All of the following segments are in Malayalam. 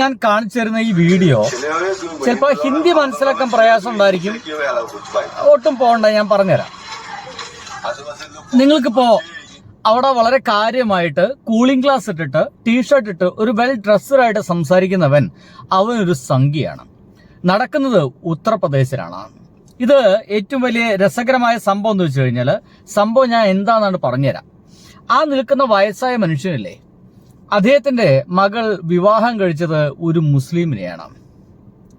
ഞാൻ കാണിച്ചു തരുന്ന ഈ വീഡിയോ ചിലപ്പോൾ ഹിന്ദി മനസ്സിലാക്കാൻ പ്രയാസം ഉണ്ടായിരിക്കും. ഒട്ടും പോകണ്ട, ഞാൻ പറഞ്ഞുതരാം. നിങ്ങൾക്കിപ്പോ അവിടെ വളരെ കാര്യമായിട്ട് കൂളിംഗ് ഗ്ലാസ് ഇട്ടിട്ട് ടീഷർട്ട് ഇട്ട് ഒരു വെൽ ഡ്രസ്സറായിട്ട് സംസാരിക്കുന്നവൻ അവനൊരു സംഖ്യയാണ്. നടക്കുന്നത് ഉത്തർപ്രദേശിലാണ്. ഇത് ഏറ്റവും വലിയ രസകരമായ സംഭവം എന്ന് വെച്ച് കഴിഞ്ഞാൽ, സംഭവം ഞാൻ എന്താണെന്നാണ് പറഞ്ഞുതരാം. ആ നിൽക്കുന്ന വയസ്സായ മനുഷ്യനില്ലേ, അദ്ദേഹത്തിന്റെ മകൾ വിവാഹം കഴിച്ചത് ഒരു മുസ്ലിമിനെയാണ്.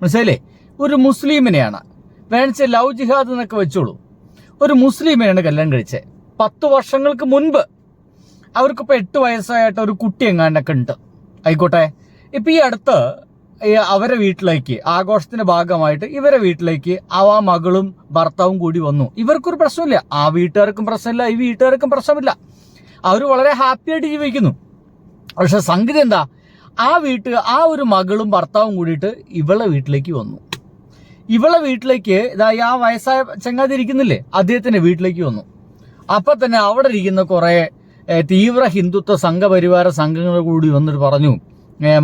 മനസ്സിലായില്ലേ? ഒരു മുസ്ലിമിനെയാണ്. വേണിച്ച് ലവ് ജിഹാദ് എന്നൊക്കെ വെച്ചോളൂ. ഒരു മുസ്ലിമിനെയാണ് കല്യാണം കഴിച്ചത്. 10 വർഷങ്ങൾക്ക് മുൻപ്. അവർക്കിപ്പോൾ 8 വയസ്സായിട്ട് ഒരു കുട്ടി എങ്ങാണ്ടൊക്കെ ഉണ്ട്. ആയിക്കോട്ടെ. ഇപ്പം ഈ അടുത്ത് അവരെ വീട്ടിലേക്ക് ആഘോഷത്തിന്റെ ഭാഗമായിട്ട് ഇവരെ വീട്ടിലേക്ക് ആ മകളും ഭർത്താവും കൂടി വന്നു. ഇവർക്കൊരു പ്രശ്നമില്ല. ആ വീട്ടുകാർക്കും പ്രശ്നമില്ല, ഈ വീട്ടുകാർക്കും പ്രശ്നമില്ല. അവർ വളരെ ഹാപ്പി ആയിട്ട് ജീവിക്കുന്നു. പക്ഷെ സംഗതി എന്താ, ആ ഒരു മകളും ഭർത്താവും കൂടിയിട്ട് ഇവളെ വീട്ടിലേക്ക് വന്നു. ഇവളെ വീട്ടിലേക്ക് ആ വയസ്സായ ചങ്ങാതി ഇരിക്കുന്നില്ലേ, അദ്ദേഹത്തിന്റെ വീട്ടിലേക്ക് വന്നു. അപ്പൊ തന്നെ അവിടെ ഇരിക്കുന്ന കുറെ തീവ്ര ഹിന്ദുത്വ സംഘപരിവാര സംഘങ്ങൾ കൂടി വന്നിട്ട് പറഞ്ഞു,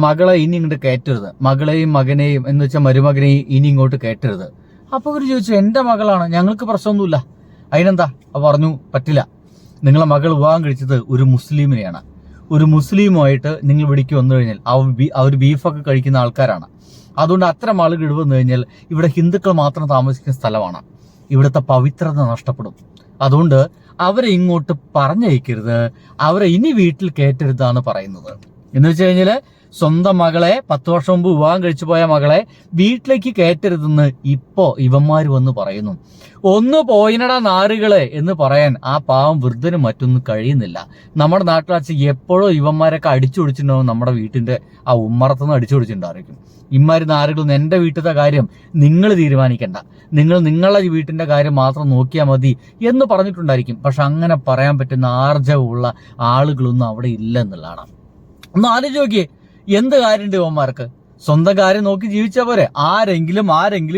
മകളെ ഇനി ഇങ്ങോട്ട് കയറ്റരുത്, മകളെയും മകനെയും എന്ന് വെച്ചാൽ മരുമകനെയും ഇനി ഇങ്ങോട്ട് കയറ്റരുത്. അപ്പൊ അവർ ചോദിച്ചു, എന്റെ മകളാണ്, ഞങ്ങൾക്ക് പ്രശ്നമൊന്നുമില്ല, അതിനെന്താ? പറഞ്ഞു, പറ്റില്ല, നിങ്ങളെ മകൾ വിവാഹം കഴിച്ചത് ഒരു മുസ്ലിമിനെയാണ്. ഒരു മുസ്ലിമുമായിട്ട് നിങ്ങൾ ഇവിടേക്ക് വന്നു കഴിഞ്ഞാൽ അവർ ബീഫൊക്കെ കഴിക്കുന്ന ആൾക്കാരാണ്. അതുകൊണ്ട് അത്തരം ആളുകൾ ഇവിടെ വന്നു കഴിഞ്ഞാൽ ഇവിടെ ഹിന്ദുക്കൾ മാത്രം താമസിക്കുന്ന സ്ഥലമാണ്, ഇവിടുത്തെ പവിത്രത നഷ്ടപ്പെടും. അതുകൊണ്ട് അവരെ ഇങ്ങോട്ട് പറഞ്ഞയക്കരുത്, അവരെ ഇനി വീട്ടിൽ കയറ്റരുതാണ് പറയുന്നത്. എന്ന് വെച്ച് കഴിഞ്ഞാല് സ്വന്തം മകളെ 10 വർഷം മുമ്പ് വിവാഹം കഴിച്ചു പോയ മകളെ വീട്ടിലേക്ക് കയറ്റരുതെന്ന് ഇപ്പോ ഇവന്മാര് വന്ന് പറയുന്നു. ഒന്ന് പോയിനടാ നാറുകളെ എന്ന് പറയാൻ ആ പാവം വൃദ്ധനും മറ്റൊന്നും കഴിയുന്നില്ല. നമ്മുടെ നാട്ടിൽ എപ്പോഴും ഇവന്മാരൊക്കെ അടിച്ചൊടിച്ചിട്ടുണ്ടാവും. നമ്മുടെ വീട്ടിന്റെ ആ ഉമ്മറത്തുനിന്ന് അടിച്ചൊടിച്ചിട്ടുണ്ടായിരിക്കും. ഇമാര് നാറുകളൊന്നും എന്റെ വീട്ടിലത്തെ കാര്യം നിങ്ങൾ തീരുമാനിക്കണ്ട, നിങ്ങൾ നിങ്ങളുടെ വീട്ടിന്റെ കാര്യം മാത്രം നോക്കിയാൽ മതി എന്ന് പറഞ്ഞിട്ടുണ്ടായിരിക്കും. പക്ഷെ അങ്ങനെ പറയാൻ പറ്റുന്ന ആർജവമുള്ള ആളുകളൊന്നും അവിടെ ഇല്ല എന്നുള്ളതാണ്. ഒന്ന് ആലോചിച്ച് നോക്കിയേ, എന്ത് കാര്യമുണ്ട് ഇവന്മാർക്ക്? സ്വന്തം കാര്യം നോക്കി ജീവിച്ച പോലെ ആരെങ്കിലും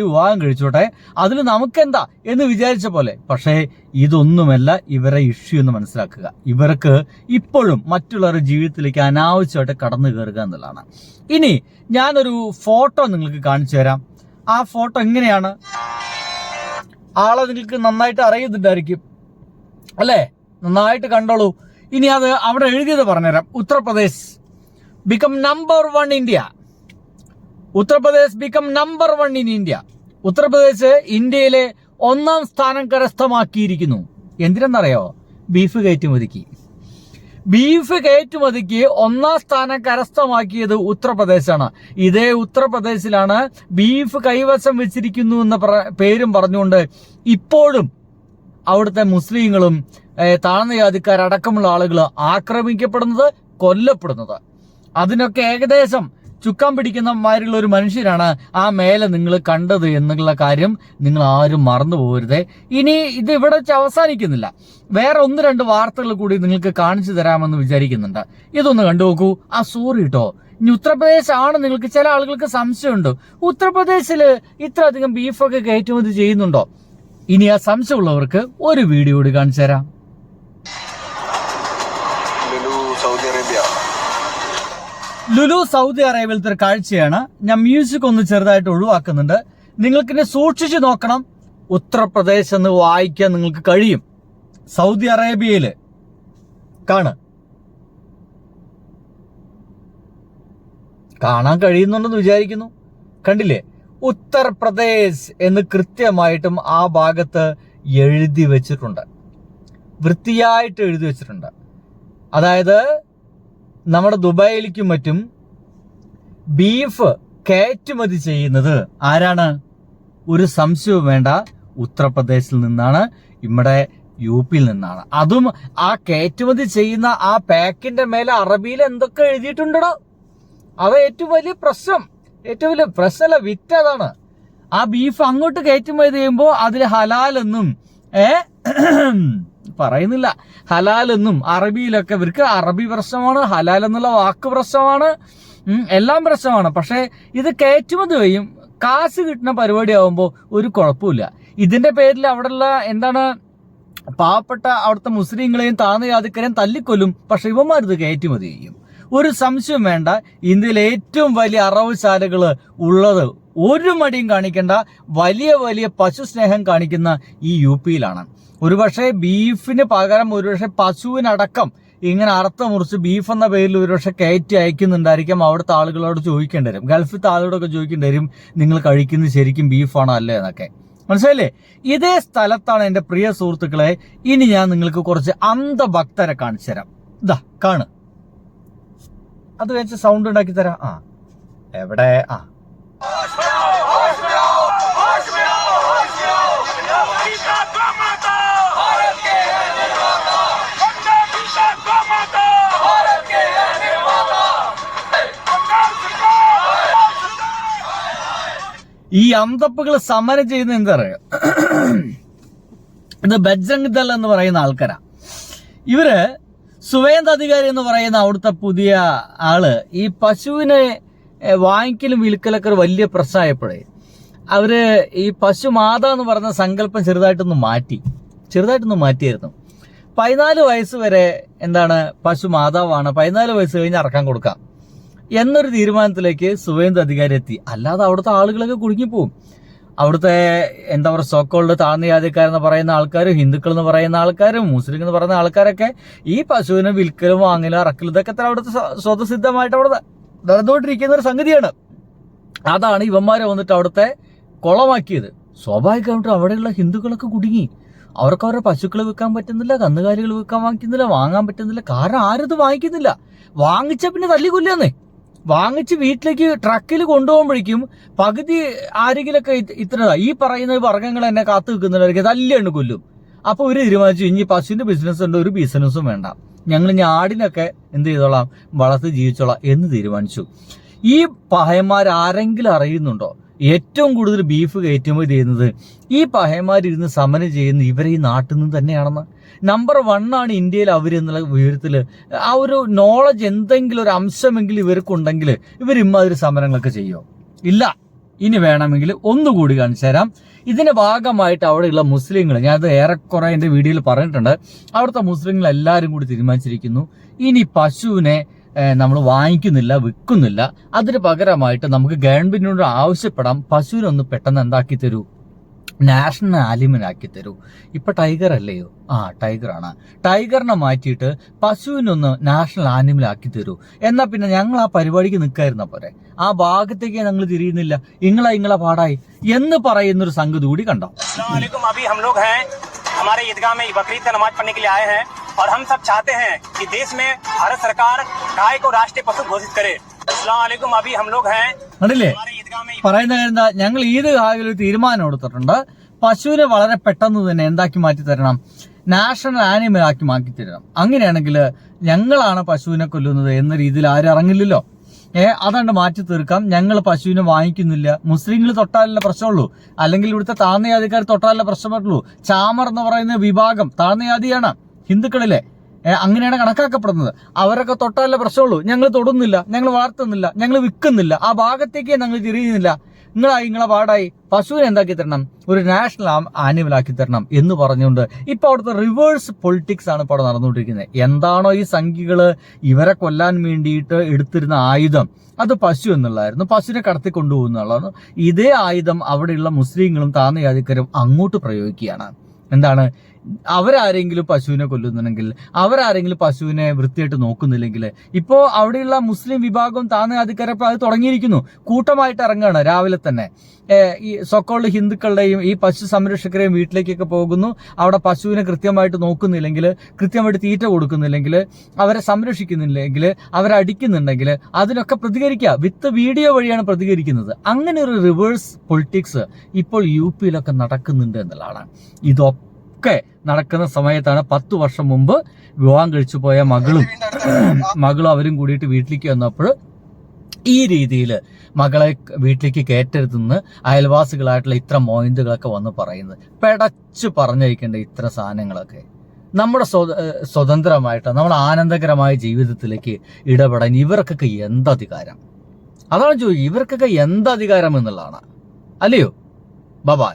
വിവാഹം കഴിച്ചോട്ടെ, അതിൽ നമുക്കെന്താ എന്ന് വിചാരിച്ച പോലെ. പക്ഷേ ഇതൊന്നുമല്ല ഇവരെ ഇഷ്യൂ എന്ന് മനസ്സിലാക്കുക. ഇവർക്ക് ഇപ്പോഴും മറ്റുള്ളവരുടെ ജീവിതത്തിലേക്ക് അനാവശ്യമായിട്ട് കടന്നു കയറുക എന്നുള്ളതാണ്. ഇനി ഞാനൊരു ഫോട്ടോ നിങ്ങൾക്ക് കാണിച്ചു തരാം. ആ ഫോട്ടോ എങ്ങനെയാണ്? ആളെ നിങ്ങൾക്ക് നന്നായിട്ട് അറിയുന്നുണ്ടായിരിക്കും അല്ലേ? നന്നായിട്ട് കണ്ടോളൂ. ഇനി അത് അവിടെ എഴുതിയത് പറഞ്ഞുതരാം. Uttar Pradesh become number 1 India. Uttar Pradesh become number 1 in India. Uttar Pradesh ഇന്ത്യയിലെ 1ാം സ്ഥാനം കരസ്ഥമാക്കിയിരിക്കുന്നു. എന്തിനെന്നറിയോ? ബീഫ് കയറ്റുമതിക്ക്. ബീഫ് കയറ്റുമതിക്ക് 1ാം സ്ഥാനം കരസ്ഥമാക്കിയത് ഉത്തർപ്രദേശാണ്. ഇതേ ഉത്തർപ്രദേശിലാണ് ബീഫ് കൈവശം വെച്ചിരിക്കുന്നു എന്ന പേരും പറഞ്ഞുകൊണ്ട് ഇപ്പോഴും അവിടുത്തെ മുസ്ലിങ്ങളും താഴ്ന്ന ജാതിക്കാരടക്കമുള്ള ആളുകൾ ആക്രമിക്കപ്പെടുന്നത്, കൊല്ലപ്പെടുന്നത്. അതിനൊക്കെ ഏകദേശം ചുക്കാൻ പിടിക്കുന്ന മാതിരിയുള്ള ഒരു മനുഷ്യരാണ് ആ മേലെ നിങ്ങൾ കണ്ടത് എന്നുള്ള കാര്യം നിങ്ങൾ ആരും മറന്നു പോകരുതേ. ഇനി ഇത് ഇവിടെ വെച്ച് അവസാനിക്കുന്നില്ല. വേറെ 1-2 വാർത്തകൾ കൂടി നിങ്ങൾക്ക് കാണിച്ചു തരാമെന്ന് വിചാരിക്കുന്നുണ്ട്. ഇതൊന്ന് കണ്ടുനോക്കൂ. സോറി കേട്ടോ, ഇനി ഉത്തർപ്രദേശ് ആണ്. നിങ്ങൾക്ക് ചില ആളുകൾക്ക് സംശയമുണ്ട്, ഉത്തർപ്രദേശില് ഇത്ര അധികം ബീഫൊക്കെ കയറ്റുമതി ചെയ്യുന്നുണ്ടോ? ഇനി ആ സംശയമുള്ളവർക്ക് ഒരു വീഡിയോ കൂടി കാണിച്ചു തരാം. ലുലു സൗദി അറേബ്യയിലത്തെ ഒരു കാഴ്ചയാണ്. ഞാൻ മ്യൂസിക് ഒന്ന് ചെറുതായിട്ട് ഒഴിവാക്കുന്നുണ്ട്. നിങ്ങൾക്കിനെ സൂക്ഷിച്ചു നോക്കണം. ഉത്തർപ്രദേശ് എന്ന് വായിക്കാൻ നിങ്ങൾക്ക് കഴിയും. സൗദി അറേബ്യയില് കാണാൻ കഴിയുന്നുണ്ടെന്ന് വിചാരിക്കുന്നു. കണ്ടില്ലേ? ഉത്തർപ്രദേശ് എന്ന് കൃത്യമായിട്ടും ആ ഭാഗത്ത് എഴുതി വെച്ചിട്ടുണ്ട്. വൃത്തിയായിട്ട് എഴുതി വെച്ചിട്ടുണ്ട്. അതായത് നമ്മുടെ ദുബായിലേക്കും മറ്റും ബീഫ് കയറ്റുമതി ചെയ്യുന്നത് ആരാണ്? ഒരു സംശയവും വേണ്ട, ഉത്തർപ്രദേശിൽ നിന്നാണ്, നമ്മുടെ യുപിയിൽ നിന്നാണ്. അതും ആ കയറ്റുമതി ചെയ്യുന്ന ആ പാക്കിന്റെ മേലെ അറബിയിൽ എന്തൊക്കെ എഴുതിയിട്ടുണ്ടോ? അത് ഏറ്റവും വലിയ പ്രശ്നം. ഏറ്റവും വലിയ പ്രശ്നമല്ല, വിറ്റതാണ്. ആ ബീഫ് അങ്ങോട്ട് കയറ്റുമതി ചെയ്യുമ്പോൾ അതിൽ ഹലാലെന്നും പറയുന്നില്ല, ഹലാലെന്നും അറബിയിലൊക്കെ. ഇവർക്ക് അറബി പ്രശ്നമാണ്, ഹലാൽ എന്നുള്ള വാക്ക് പ്രശ്നമാണ്, എല്ലാം പ്രശ്നമാണ്. പക്ഷെ ഇത് കയറ്റുമതി വഴിയും കാശ് കിട്ടുന്ന പരിപാടി ആവുമ്പോൾ ഒരു കുഴപ്പമില്ല. ഇതിന്റെ പേരിൽ അവിടെയുള്ള പാവപ്പെട്ട അവിടുത്തെ മുസ്ലിങ്ങളെയും താഴ്ന്ന ജാതിക്കാരെയും തല്ലിക്കൊല്ലും. പക്ഷെ ഇവന്മാരിത് കയറ്റുമതി ചെയ്യും. ഒരു സംശയം വേണ്ട, ഇന്ത്യയിലെ ഏറ്റവും വലിയ അറവുശാലകൾ ഉള്ളത് ഒരു മടിയും കാണിക്കേണ്ട വലിയ വലിയ പശു സ്നേഹം കാണിക്കുന്ന ഈ UP-യിലാണ്. ഒരുപക്ഷെ ബീഫിന് പകരം ഒരുപക്ഷെ പശുവിനടക്കം ഇങ്ങനെ അറുത്ത മുറിച്ച് ബീഫ് എന്ന പേരിൽ ഒരുപക്ഷെ കയറ്റി അയക്കുന്നുണ്ടായിരിക്കാം. അവിടുത്തെ ആളുകളോട് ചോദിക്കേണ്ടി വരും, ഗൾഫിലത്തെ ആളുകളോടൊക്കെ ചോദിക്കേണ്ടി വരും, നിങ്ങൾ കഴിക്കുന്നത് ശരിക്കും ബീഫാണോ അല്ലേ എന്നൊക്കെ. മനസ്സിലായില്ലേ? ഇതേ സ്ഥലത്താണ് എൻ്റെ പ്രിയ സുഹൃത്തുക്കളെ ഇനി ഞാൻ നിങ്ങൾക്ക് കുറച്ച് അന്ധഭക്തരെ കാണിച്ചു തരാം. ഇതാ കാണ്, അത് വെച്ച് സൗണ്ട് ഉണ്ടാക്കി തരാം. എവിടെ? ഈ അന്തപ്പുകൾ സമരം ചെയ്യുന്ന എന്താ പറയുക, ഇത് ബജ്രംഗ് ദൾ എന്ന് പറയുന്ന ആൾക്കാരാ. ഇവര് സുവേന്ദ് അധികാരി എന്ന് പറയുന്ന അവിടുത്തെ പുതിയ ആള് ഈ പശുവിനെ വാങ്ങിക്കലും വിൽക്കലൊക്കെ ഒരു വലിയ പ്രശ്നമായപ്പോഴേ അവര് ഈ പശുമാത എന്ന് പറഞ്ഞ സങ്കല്പം ചെറുതായിട്ടൊന്ന് മാറ്റിയായിരുന്നു. 14 വയസ്സ് വരെ എന്താണ് പശു മാതാവാണ്, 14 വയസ്സ് കഴിഞ്ഞ് അറക്കാൻ കൊടുക്കാം എന്നൊരു തീരുമാനത്തിലേക്ക് സുവേന്ദ് അധികാരി എത്തി. അല്ലാതെ അവിടുത്തെ ആളുകളൊക്കെ കുടുങ്ങിപ്പോവും. അവിടുത്തെ എന്താ പറയുക, സോക്കോൾഡ് താഴ്ന്ന ജാതിക്കാരെന്ന് പറയുന്ന ആൾക്കാരും ഹിന്ദുക്കൾ എന്ന് പറയുന്ന ആൾക്കാരും മുസ്ലിം എന്ന് പറയുന്ന ആൾക്കാരൊക്കെ ഈ പശുവിനെ വിൽക്കലും വാങ്ങലും അറക്കലും ഇതൊക്കെ അവിടുത്തെ സ്വതസിദ്ധമായിട്ട് അവിടെ നടന്നുകൊണ്ടിരിക്കുന്ന ഒരു സംഗതിയാണ്. അതാണ് ഇവന്മാരെ വന്നിട്ട് അവിടുത്തെ കുളമാക്കിയത്. സ്വാഭാവികമായിട്ടും അവിടെയുള്ള ഹിന്ദുക്കളൊക്കെ കുടുങ്ങി. അവർക്ക് അവരുടെ പശുക്കൾ വിൽക്കാൻ പറ്റുന്നില്ല, കന്നുകാലികൾ വാങ്ങാൻ പറ്റുന്നില്ല. കാരണം ആരും ഇത് വാങ്ങിക്കുന്നില്ല. വാങ്ങിച്ച പിന്നെ തല്ലിക്കൊല്ലാന്നേ. വാങ്ങിച്ച് വീട്ടിലേക്ക് ട്രക്കിൽ കൊണ്ടുപോകുമ്പോഴേക്കും പകുതി ആരെങ്കിലൊക്കെ ഈ പറയുന്ന വർഗ്ഗങ്ങൾ എന്നെ കാത്തു നിൽക്കുന്നവരൊക്കെ തല്ലിയാണ് കൊല്ലും. അപ്പോൾ ഒരു തീരുമാനിച്ചു, ഇനി പശുവിന്റെ ബിസിനസ് ഉണ്ട്, ഒരു ബിസിനസ്സും വേണ്ട, ഞങ്ങൾ ഇനി ആടിനൊക്കെ എന്ത് ചെയ്തോളാം, വളർത്തി ജീവിച്ചോളാം എന്ന് തീരുമാനിച്ചു. ഈ പഹയന്മാരാരെങ്കിലും അറിയുന്നുണ്ടോ ഏറ്റവും കൂടുതൽ ബീഫ് കയറ്റുമതി ചെയ്യുന്നത് ഈ പഹയന്മാരിരുന്ന് സമരം ചെയ്യുന്ന ഇവരെ ഈ നാട്ടിൽ നിന്ന് തന്നെയാണെന്ന്? നമ്പർ 1 ആണ് ഇന്ത്യയിൽ അവരെന്നുള്ള വിവരത്തിൽ. ആ ഒരു നോളജ് എന്തെങ്കിലും ഒരു അംശമെങ്കിലും ഇവർക്കുണ്ടെങ്കിൽ ഇവർ ഇമ്മാതിരി സമരങ്ങളൊക്കെ ചെയ്യുമോ? ഇല്ല. ഇനി വേണമെങ്കിൽ ഒന്നുകൂടി കാണിച്ചു തരാം. ഇതിന്റെ ഭാഗമായിട്ട് അവിടെയുള്ള മുസ്ലിങ്ങൾ, ഞാനത് ഏറെക്കുറെ എൻ്റെ വീഡിയോയിൽ പറഞ്ഞിട്ടുണ്ട്, അവിടുത്തെ മുസ്ലിങ്ങൾ എല്ലാവരും കൂടി തീരുമാനിച്ചിരിക്കുന്നു, ഇനി പശുവിനെ നമ്മൾ വാങ്ങിക്കുന്നില്ല, വിൽക്കുന്നില്ല. അതിന് പകരമായിട്ട് നമുക്ക് ഗവൺമെന്റിനോട് ആവശ്യപ്പെടാം, പശുവിനൊന്ന് പെട്ടെന്ന് എന്താക്കി തരൂ, നാഷണൽ ആനിമലാക്കി തരൂ. ഇപ്പൊ ടൈഗർ അല്ലയോ? ടൈഗറാണ്. ടൈഗറിനെ മാറ്റിയിട്ട് പശുവിനൊന്ന് നാഷണൽ ആനിമലാക്കി തരൂ. എന്നാ പിന്നെ ഞങ്ങൾ ആ പരിപാടിക്ക് നിൽക്കായിരുന്ന പോരെ, ആ ഭാഗത്തേക്ക് ഞങ്ങൾ തിരിയുന്നില്ല, ഇങ്ങളെ പാടായി എന്ന് പറയുന്നൊരു സംഗതി കൂടി കണ്ടോ. हमारे ईदगाह में बकरीद का नमाज पढ़ने के लिए आए हैं और हम सब चाहते हैं कि देश में भारत सरकार गाय को राष्ट्रीय पशु घोषित करे. अस्सलाम वालेकुम. अभी हम लोग हैं കണ്ടില്ലേ പറയുന്ന എന്താ, ഞങ്ങൾ ഈദ്ഗാഹിൽ ഒരു തീരുമാനം എടുത്തിട്ടുണ്ട്, പശുവിനെ വളരെ പെട്ടെന്ന് തന്നെ എന്താക്കി മാറ്റി തരണം, നാഷണൽ ആനിമൽ ആക്കി മാറ്റി തരണം. അങ്ങനെയാണെങ്കിൽ ഞങ്ങളാണ് പശുവിനെ കൊല്ലുന്നത് എന്ന രീതിയിൽ ആരും ഇറങ്ങില്ലല്ലോ. അതാണ്ട് മാറ്റി തീർക്കാം, ഞങ്ങൾ പശുവിനെ വാങ്ങിക്കുന്നില്ല. മുസ്ലിങ്ങൾ തൊട്ടാലല്ലേ പ്രശ്നമുള്ളൂ, അല്ലെങ്കിൽ ഇവിടുത്തെ താഴ്ന്ന ജാതിക്കാർ തൊട്ടാലല്ലേ പ്രശ്നമുള്ളൂ. ചാമർ എന്ന് പറയുന്ന വിഭാഗം താഴ്ന്ന ജാതിയാണ്, ഹിന്ദുക്കളിലെ അങ്ങനെയാണ് കണക്കാക്കപ്പെടുന്നത്. അവരൊക്കെ തൊട്ടാലല്ലേ പ്രശ്നമുള്ളൂ. ഞങ്ങൾ തൊടുന്നില്ല, ഞങ്ങൾ വളർത്തുന്നില്ല, ഞങ്ങൾ വിൽക്കുന്നില്ല, ആ ഭാഗത്തേക്ക് ഞങ്ങൾ തിരിയുന്നില്ല. നിങ്ങളെ പാടായി, പശുവിനെ എന്താക്കി തരണം, ഒരു നാഷണൽ ആനിമൽ ആക്കി തരണം എന്ന് പറഞ്ഞുകൊണ്ട് ഇപ്പൊ അവിടുത്തെ റിവേഴ്സ് പൊളിറ്റിക്സ് ആണ് ഇപ്പോൾ അവിടെ നടന്നുകൊണ്ടിരിക്കുന്നത്. എന്താണോ ഈ സംഖ്യകള് ഇവരെ കൊല്ലാൻ വേണ്ടിയിട്ട് എടുത്തിരുന്ന ആയുധം, അത് പശു എന്നുള്ളതായിരുന്നു, പശുവിനെ കടത്തി കൊണ്ടുപോകുന്നുള്ളതാണ്. ഇതേ ആയുധം അവിടെയുള്ള മുസ്ലിങ്ങളും താഴ്ന്ന ജാതിക്കാരും അങ്ങോട്ട് പ്രയോഗിക്കുകയാണ്. എന്താണ്, അവരാരെങ്കിലും പശുവിനെ കൊല്ലുന്നുണ്ടെങ്കിൽ, അവരാരെങ്കിലും പശുവിനെ വൃത്തിയായിട്ട് നോക്കുന്നില്ലെങ്കിൽ, ഇപ്പോൾ അവിടെയുള്ള മുസ്ലിം വിഭാഗം താഴ്ന്ന ജാതിക്കാരപ്പോൾ അത് തുടങ്ങിയിരിക്കുന്നു. കൂട്ടമായിട്ട് ഇറങ്ങുകയാണ് രാവിലെ തന്നെ. ഈ സൊക്കോൾഡ് ഹിന്ദുക്കളുടെയും ഈ പശു സംരക്ഷകരെയും വീട്ടിലേക്കൊക്കെ പോകുന്നു. അവിടെ പശുവിനെ കൃത്യമായിട്ട് നോക്കുന്നില്ലെങ്കിൽ, കൃത്യമായിട്ട് തീറ്റ കൊടുക്കുന്നില്ലെങ്കിൽ, അവരെ സംരക്ഷിക്കുന്നില്ലെങ്കിൽ, അവരെ അടിക്കുന്നുണ്ടെങ്കിൽ അതിനൊക്കെ പ്രതികരിക്കുക. വിത്ത് വീഡിയോ വഴിയാണ് പ്രതികരിക്കുന്നത്. അങ്ങനെ ഒരു റിവേഴ്സ് പൊളിറ്റിക്സ് ഇപ്പോൾ UP-യിലൊക്കെ നടക്കുന്നുണ്ട് എന്നുള്ളതാണ്. ഇതൊക്കെ നടക്കുന്ന സമയത്താണ് 10 വർഷം മുമ്പ് വിവാഹം കഴിച്ചു പോയ മകളും അവരും കൂടിയിട്ട് വീട്ടിലേക്ക് വന്നപ്പോൾ ഈ രീതിയിൽ മകളെ വീട്ടിലേക്ക് കയറ്റരുതെന്ന് അയൽവാസികളായിട്ടുള്ള ഇത്ര മോയിന്തുകളൊക്കെ വന്ന് പറയുന്നത്. പെടച്ചു പറഞ്ഞിരിക്കേണ്ട ഇത്ര സാധനങ്ങളൊക്കെ നമ്മുടെ സ്വതന്ത്രമായിട്ട് നമ്മുടെ ആനന്ദകരമായ ജീവിതത്തിലേക്ക് ഇടപെടാൻ ഇവർക്കൊക്കെ എന്തധികാരം? അതാണ് ചോദിക്കുക, ഇവർക്കൊക്കെ എന്തധികാരം എന്നുള്ളതാണ്, അല്ലയോ? ബൈ.